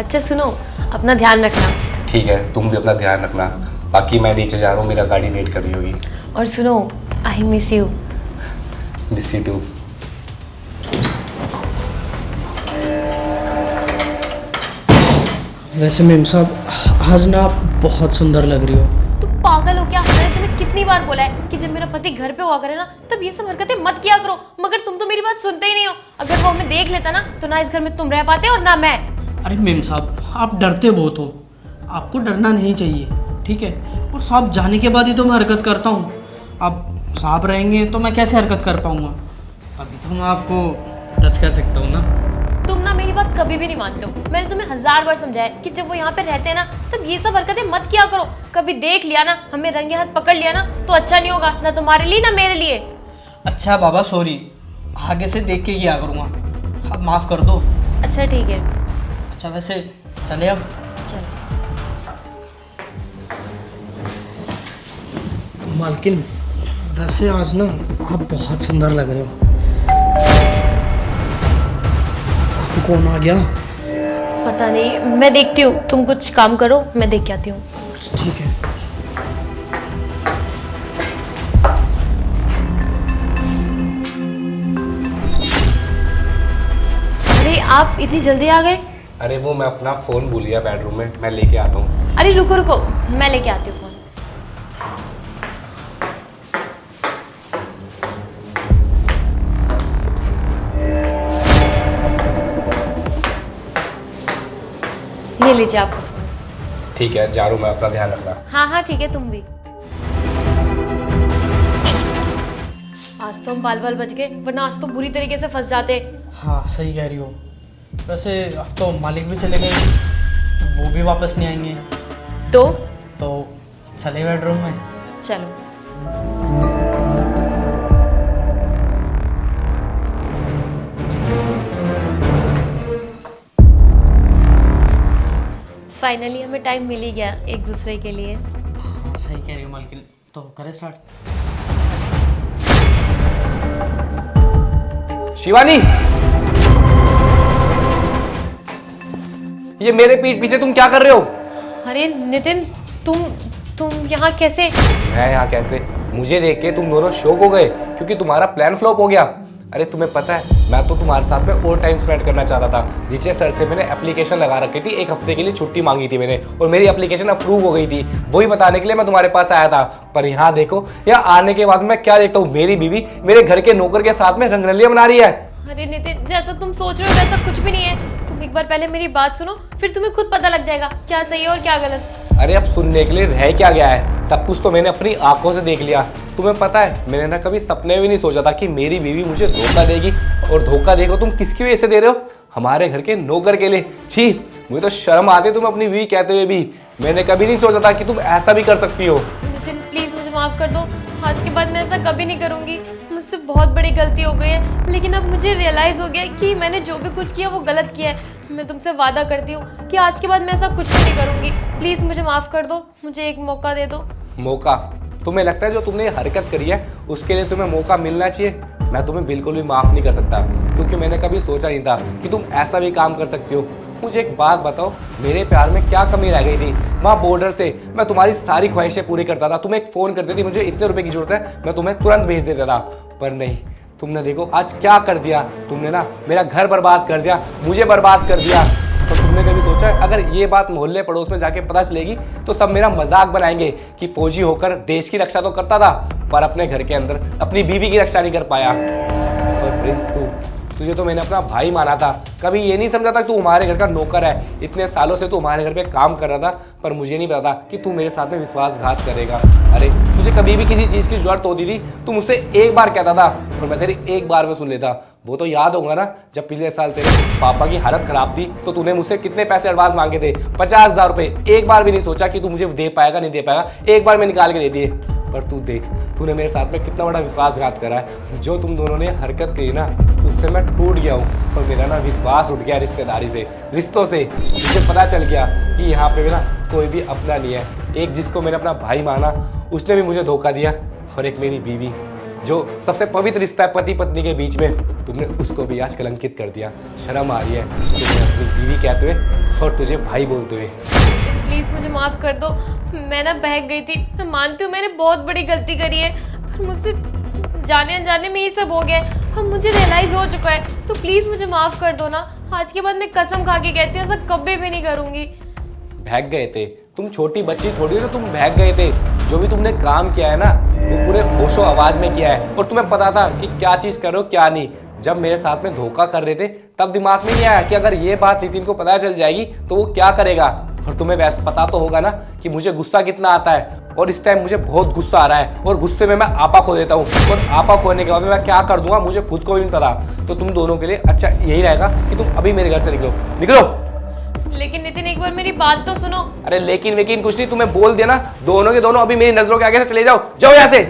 अच्छा सुनो, अपना ध्यान रखना। ठीक है, तुम भी अपना ध्यान रखना। बाकी मैं नीचे जा रहा हूँ, मेरा गाड़ी वेट कर रही होगी। और सुनो, I miss you. Miss you too. वैसे मेम साहब आज ना आप बहुत सुंदर लग रही हो। तुम पागल हो क्या? मैंने तुम्हें कितनी बार बोला है कि जब मेरा पति घर पे हुआ करे ना तब ये सब हरकतें मत किया करो, मगर तुम तो मेरी बात सुनते ही नहीं हो। अगर वो हमें देख लेता ना इस घर में तुम रह पाते और ना मैं। अरे मेम साहब आप डरते बहुत हो, आपको डरना नहीं चाहिए, ठीक है। और साहब जाने के बाद ही तो मैं हरकत करता हूँ। अब साहब रहेंगे तो मैं कैसे हरकत कर पाऊँगा? तभी तो मैं आपको टच कर सकता हूँ ना। तुम ना मेरी बात कभी भी नहीं मानते हो। मैंने तुम्हें 1000 बार समझाया कि जब वो यहाँ पे रहते हैं ना तब ये सब हरकतें मत किया करो। कभी देख लिया ना, हमें रंगे हाथ पकड़ लिया ना तो अच्छा नहीं होगा, ना तुम्हारे लिए ना मेरे लिए। अच्छा बाबा सॉरी, आगे से देख के किया करूँगा, अब माफ़ कर दो। अच्छा ठीक है, अच्छा वैसे चले अब। चलो। मालकिन वैसे आज ना आप बहुत सुंदर लग रहे हो। आपको कौन आ गया? पता नहीं, मैं देखती हूँ। तुम कुछ काम करो, मैं देख के आती हूँ। ठीक है। अरे आप इतनी जल्दी आ गए? अरे वो मैं अपना फ़ोन भूल गया बेडरूम में, मैं लेके आता हूँ। अरे रुको रुको, मैं लेके आती हूँ फोन। ये लीजिए आपका फोन। ठीक है, जा रहा हूँ मैं, अपना ध्यान रखना। हाँ हाँ ठीक है, तुम भी। आज तो हम बाल बाल बच गए, वरना आज तो बुरी तरीके से फंस जाते। हाँ सही कह रही हो। वैसे अब तो मालिक भी चले गए, वो भी वापस नहीं आएंगे, तो चले बेडरूम में। चलो। फाइनली हमें टाइम मिल ही गया एक दूसरे के लिए। हाँ सही कह रही हो मालकिन, तो करे स्टार्ट। शिवानी, ये मेरे पीठ पीछे तुम क्या कर रहे हो? अरे नितिन, तुम यहाँ कैसे? मैं यहाँ कैसे? मुझे देख के तुम दोनों शॉक हो गए क्योंकि तुम्हारा प्लान फ्लॉप हो गया। अरे तुम्हें पता है, मैं तो तुम्हारे साथ में और टाइम स्पेंड करना चाहता था। नीचे सर से मैंने एप्लीकेशन लगा रखी थी, 1 हफ्ते के लिए छुट्टी मांगी थी मैंने, और मेरी एप्लीकेशन अप्रूव हो गई थी। वही बताने के लिए मैं तुम्हारे पास आया था। पर यहाँ देखो, यहाँ आने के बाद मैं क्या देखता हूँ, मेरी बीवी मेरे घर के नौकर के साथ में रंगरलियां बना रही है। अरे नितिन, जैसा तुम सोच रहे हो वैसा कुछ भी नहीं है। तुम एक बार पहले मेरी बात सुनो, फिर तुम्हें खुद पता लग जाएगा क्या सही है और क्या गलत। अरे अब सुनने के लिए रह क्या गया है? सब कुछ तो मैंने अपनी आंखों से देख लिया। तुम्हें पता है, मैंने ना कभी सपने में भी नहीं सोचा था कि मेरी बीवी मुझे धोखा देगी। और धोखा देखो तुम किसकी वजह से दे रहे हो? हमारे घर के नौकर के लिए। छी, मुझे तो शर्म आती है तुम अपनी बीवी कहते हुए भी। मैंने कभी नहीं सोचा था कि तुम ऐसा भी कर सकती हो। नितिन प्लीज मुझे माफ कर दो, आज के बाद मैं ऐसा कभी नहीं करूंगी। मुझसे बहुत बड़ी गलती हो गई है, लेकिन अब मुझे रियलाइज हो गया कि मैंने जो भी कुछ किया वो गलत किया है। मैं तुमसे वादा करती हूँ कि आज के बाद मैं ऐसा कुछ भी नहीं करूंगी। प्लीज मुझे माफ कर दो, मुझे एक मौका दे दो। मौका? तुम्हें लगता है जो तुमने ये हरकत करी है उसके लिए तुम्हें मौका मिलना चाहिए? मैं तुम्हें बिल्कुल भी माफ नहीं कर सकता, क्योंकि मैंने कभी सोचा नहीं था कि तुम ऐसा भी काम कर सकती हो। मुझे एक बात बताओ, मेरे प्यार में क्या कमी रह गई थी? वहाँ बॉर्डर से मैं तुम्हारी सारी ख्वाहिशें पूरी करता था। तुम्हें एक फ़ोन करती थी, मुझे इतने रुपए की जरूरत है, मैं तुम्हें तुरंत भेज देता था। पर नहीं, तुमने देखो आज क्या कर दिया। तुमने ना मेरा घर बर्बाद कर दिया, मुझे बर्बाद कर दिया। तो तुमने कभी सोचा है अगर ये बात मोहल्ले पड़ोस में जाके पता चलेगी तो सब मेरा मजाक बनाएंगे कि फौजी होकर देश की रक्षा तो करता था पर अपने घर के अंदर अपनी बीवी की रक्षा नहीं कर पाया। और प्रिंस, तुझे तो मैंने अपना भाई माना था, कभी ये नहीं समझा था कि तू हमारे घर का नौकर है। इतने सालों से तू हमारे घर पे काम कर रहा था, पर मुझे नहीं पता था कि तू मेरे साथ में विश्वासघात करेगा। अरे तुझे कभी भी किसी चीज़ की जरूरत होती थी तू मुझसे एक बार कहता था और मैं तेरी एक बार में सुन लेता। वो तो याद होगा ना, जब पिछले साल तेरे पापा की हालत खराब थी तो तूने मुझसे कितने पैसे एडवांस मांगे थे? 50,000 रुपये। एक बार भी नहीं सोचा कि तू मुझे दे पाएगा नहीं दे पाएगा, एक बार में निकाल के दे दिए। पर तू देख, तूने मेरे साथ में कितना बड़ा विश्वासघात करा है। जो तुम दोनों ने हरकत की ना, उससे मैं टूट गया हूँ और मेरा ना विश्वास उठ गया रिश्तेदारी से, रिश्तों से। मुझे पता चल गया कि यहाँ पे ना कोई भी अपना नहीं है। एक जिसको मैंने अपना भाई माना उसने भी मुझे धोखा दिया, और एक मेरी बीवी। जो सबसे पवित्र रिश्ता है पति पत्नी के बीच में, तुमने उसको भी आज कलंकित कर दिया। शर्म आ रही है तुम्हें अपनी बीवी कहते हुए और तुझे भाई बोलते हुए। प्लीज़ मुझे माफ़ कर दो। मैं ना बहक गई थी, मैं मानती हूँ मैंने बहुत बड़ी गलती करी है, पर मुझसे जाने अनजाने में ये सब हो गया है। अब मुझे रियलाइज़ हो चुका है, तो प्लीज़ मुझे माफ़ कर दो ना। आज के बाद मैं कसम खा के कहती हूँ ऐसा कभी भी नहीं करूँगी। बहक गए थे तुम, छोटी बच्ची थोड़ी हो, तुम बहक गए थे। जो भी तुमने काम किया है ना वो पूरे होशो आवाज में किया है, और तुम्हें पता था कि क्या चीज करो क्या नहीं। जब मेरे साथ में धोखा कर रहे थे तब दिमाग में नहीं आया कि अगर ये बात नितिन को पता चल जाएगी तो वो क्या करेगा। और तुम्हें वैसे पता तो होगा ना कि मुझे गुस्सा कितना आता है, और इस टाइम मुझे बहुत गुस्सा आ रहा है, और गुस्से में मैं आपा खो देता हूँ, और आपा खोने के बाद मैं क्या कर दूंगा मुझे खुद को भी नहीं पता। तो तुम दोनों के लिए अच्छा यही रहेगा कि तुम अभी मेरे घर से निकलो, निकलो। लेकिन नितिन एक बार मेरी बात तो सुनो। अरे लेकिन वेकिन कुछ नहीं, तुम्हें बोल दिया ना, दोनों के दोनों अभी मेरी नजरों के आगे से चले जाओ, जाओ यहाँ से।